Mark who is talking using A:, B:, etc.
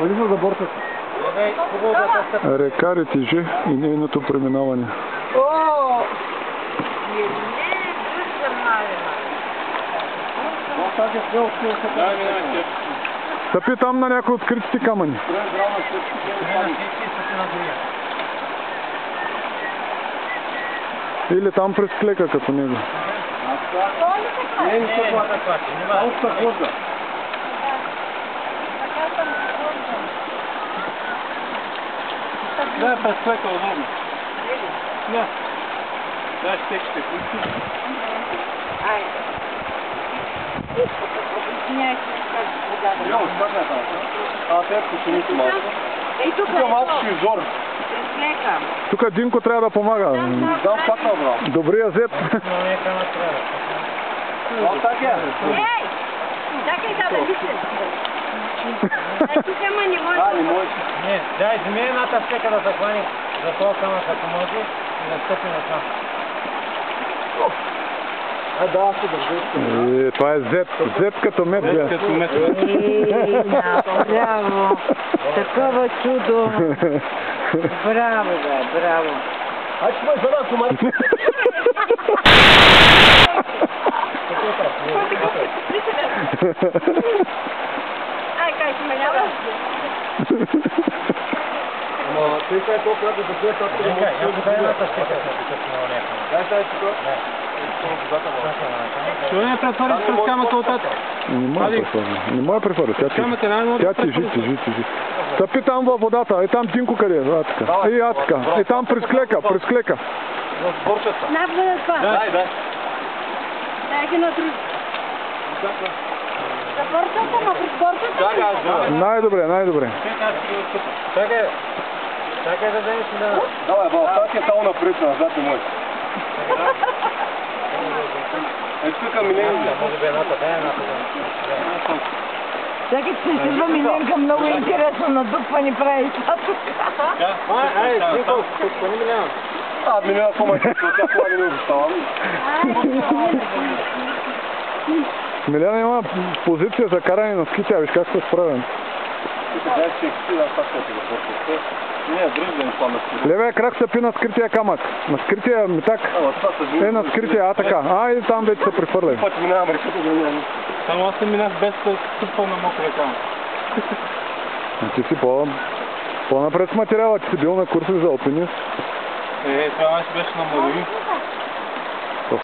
A: Палива за бортата.
B: Река Ретиже и нейното преминаване.
C: О!
B: Стъпи там на някои откритите камъни. Или там през клека като него.
A: Да, през клека удобно. Да. Да, ще включи. Тук малко ще изор.
B: Тук Динко трябва да помага.
A: Дам пак набрал.
B: Добрия зет.
C: Ей! Чакай да вижте. Тук ама не може.
A: Не може.
D: Не, дай, вземи едната стека да захвани за това камък, ако може, и да стъпи на това.
A: Да, ще държи.
B: Това е зет. Зет като мед.
A: Зет като мед.
C: Браво! Такова чудо! Браво, бе, браво!
A: Айде, ще ме зада, комари.
C: Ай, как се менява?
A: Ама, тъй как е толкова да държи, това
D: Чакай, я подай едната стека,
A: дай сега тук.
D: Що не претвориш през камъка от тата?
B: Не може да префърля. Тя тежи. Стъпи там във водата. Там Динко къде е? Атка. И там през клека.
A: В борчата.
C: Напълно това.
A: Дай.
C: Дай ги на друг. За борчата, ма през борчата?
A: Чакай,
B: Най-добре.
D: Чакай да вземеш и да...
A: Давай, балстак е само напред, назад не може. Тук Миленка.
D: Може би едната, дай едната.
C: Чакай, че се идва Миленка, много интересно надупва ни прави това тук.
D: Ай, Динко, спани Милена.
A: Милена, кома тя това не ми обещава.
B: Милена има позиция за каране на ски, тя виж как се справя. Левия крак се пи на скрития камък. На скрития метак. На скрития, така. И там вече се прехвърля.
A: Само аз съм минах без стъпвам на мокрая камък.
B: Ти си по-напред с материала, ти си бил на курси за алпинист.
A: Това ще беше на млади.